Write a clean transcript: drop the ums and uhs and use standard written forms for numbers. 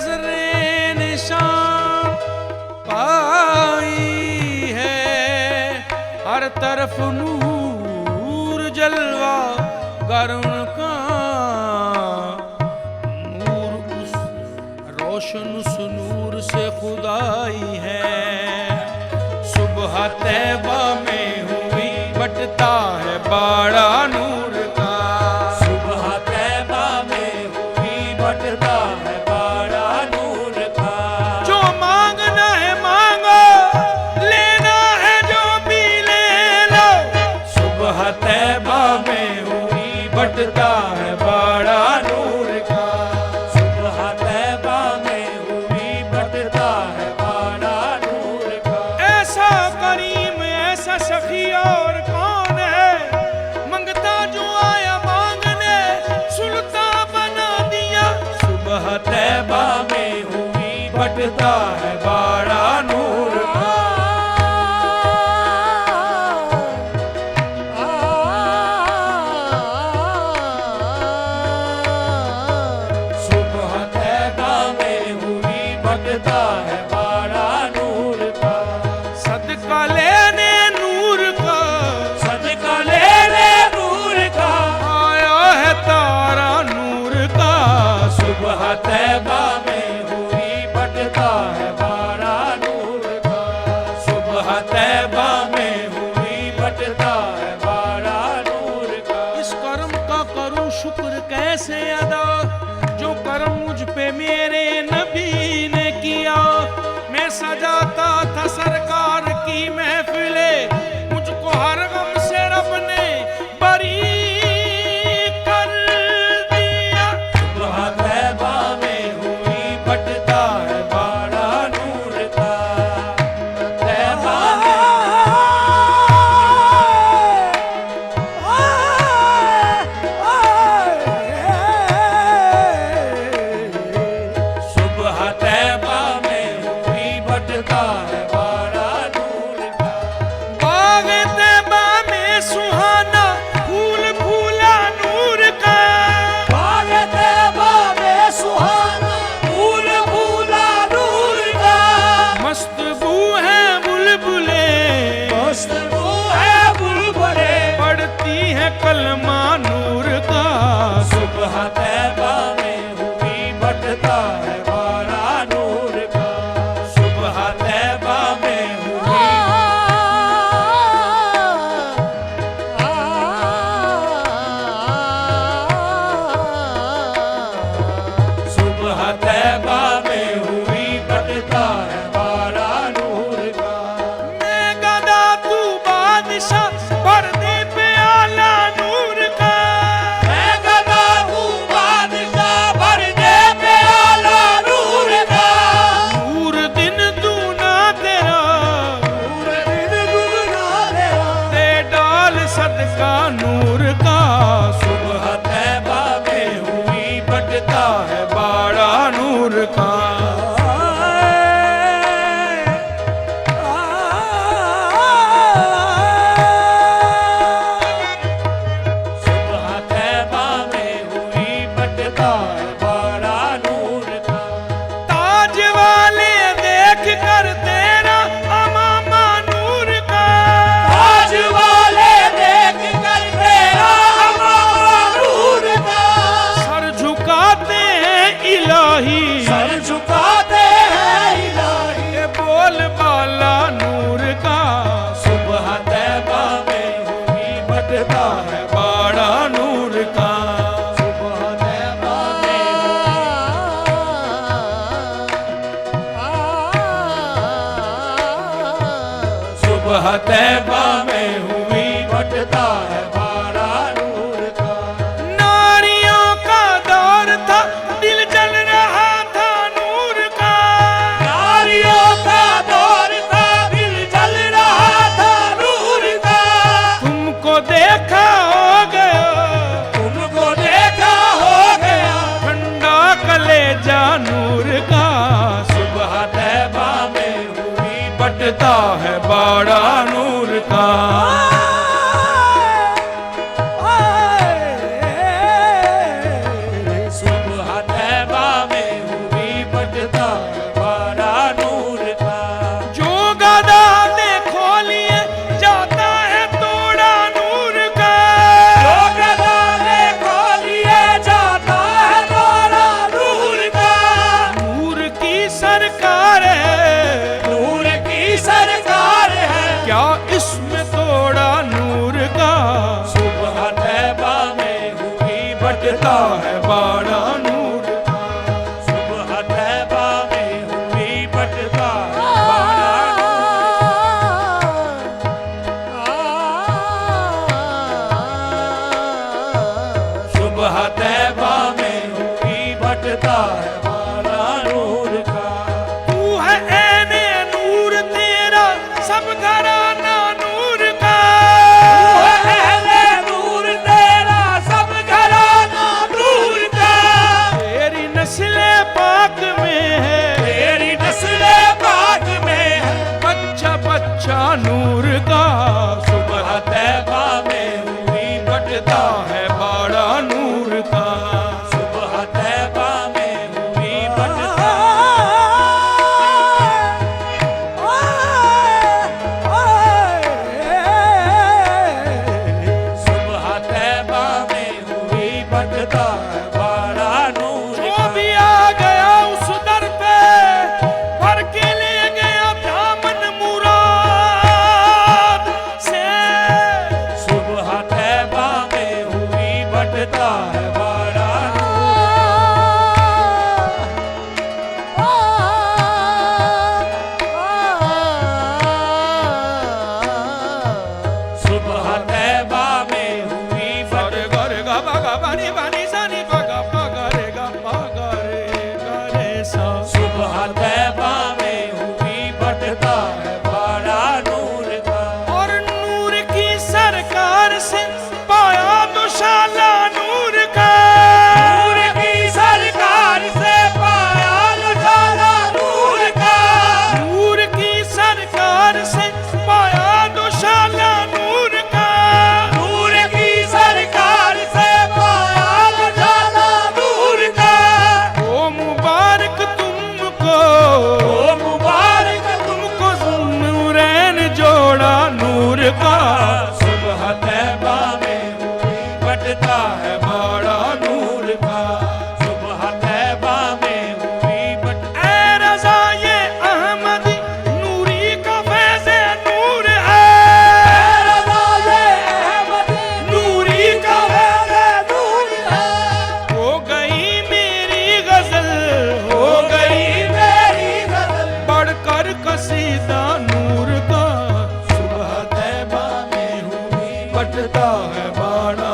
नजरें निशान पाई है, हर तरफ नूर जलवा करुण का, नूर उस रोशन उस नूर से खुदाई है। सुबह तैबा में हुई बटता है बाड़ा नूर का, सुबह तैबा में हुई बटता है बाड़ा नूर का। जो मांगना है मांगो, लेना है जो भी ले लो। सुबह तैबा में हुई बटता है बाड़ा नूर का, सुबह तैबा में हुई बटता है बाड़ा नूर का। ऐसा करीम ऐसा सखी और कौन है, मंगता जो आया मांगने सुलता बना दिया। सुबह तैबा में हुई बटता है बाड़ा नूर का। सुबह तैबा में हुई बटता है बाड़ा नूर का। सदका लेने नूर का, सदका लेने नूर का, आया है तारा नूर का। सुबह तैबा में हुई बटता है बाड़ा नूर का। सुबह तैबा में हुई बटता है बाड़ा नूर का। इस कर्म का करूं शुक्र कैसे अदा, जो कर्म मुझ पे मेरे नबी ने किया। मैं सजाता था सरकार की महफिले, मुझको हर गम से रब ने बरी कर दिया। सुबह तैबा में हुई बटता है बाड़ा नूर का। तैबा सुबह तैबा में हुई बटता है बाड़ा नूर का। बाग तैबा में सुहाना फूल फूला नूर का। बाग तैबा में सुहाना फूल फूला नूर का। मस्त बू है बुलबुले, मस्त बू है बुलबुले, पढ़ती है कलमा नूर का। सुबह तैबा में हुई बटता है बाड़ा नूर का। सुबह तैबा में हुई सुबह तैबा में हुई बटता है बाड़ा नूर का। मैं गदा तू बादशाह, पर्दे पे आला नूर का। मैं गदा तू बादशाह, पर्दे पे आला नूर का। नूर दिन दूना तेरा, नूर दिन दुगना तेरा, दे डाल सदका नूर का। सुबह तैबा में हुई बटता है बाड़ा नूर का। सुबह तैबा में हुई बटता है बाड़ा नूर का। ताज वाले देख कर तेरा अमामा नूर का। ताज वाले देख कर तेरा अमामा नूर का। सर झुकाते हैं इलाही, सर झुकाते हैं इलाही, ये बोल बाला नूर का। सुबह तैबा में हुई बटता है बाड़ा नूर का। सुबह तैबा में सुबह तैबा में हुई बटता है बाड़ा नूर का। नारियों का दौर था, दिल जल रहा था नूर का। नारियों का दौर था, दिल जल रहा था नूर का। तुमको देखा हो गया, तुमको देखा हो गया, ठंडा कलेजा नूर का। सुबह तैबा में हुई बटता है बाड़ा नूर का। बटता है बाड़ा नूर का। सुबह तैबा में हुई बटता है बाड़ा सुबह तैबा में हुई बटता है बाड़ा नूर का। तू है ऐने नूर तेरा सब घराना नूर का। ऐने नूर तेरा सब घराना नूर का। तेरी नस्ले पाक में है, तेरी नस्ले पाक में है बच्चा बच्चा नूर का। सुबह तैबा में हुई बटता है बाड़ा नूर का। सुबह तैबा में हुई बटता सुबह तैबा में हुई बटता है बाड़ा नूर जो का। भी आ गया उस दर पे भर के ले गया दामन मुराद से। सुबह तैबा में हुई बटता है बाड़ा सुबह तैबा में हुई घर घर गा बगा बानी बानी सानी बगा बगा रे गा रे सा। सुबह तैबा में हुई बटता है बाड़ा नूर का। और नूर की सरकार से पाया दुशाला नूर का। नूर की सरकार से पाया उजाला नूर का। नूर की सरकार से पाया दुशाला नूर का। नूर की सरकार से पाया उजाला नूर का। ओ मुबारक तुमको, ओ मुबारक तुमको नूरैन जोड़ा नूर का। सुबह तैबा में हुई बटता है बाड़ा नूर का। सुबह तैबा में हुई बटता ऐ रज़ा ये अहमदी नूरी का फैज़े नूर है। नूरी का नूर है। हो गई मेरी गजल, हो गई मेरी गजल बढ़कर कसीदा नूर का। सुबह तैबा में हुई बटता है बाड़ा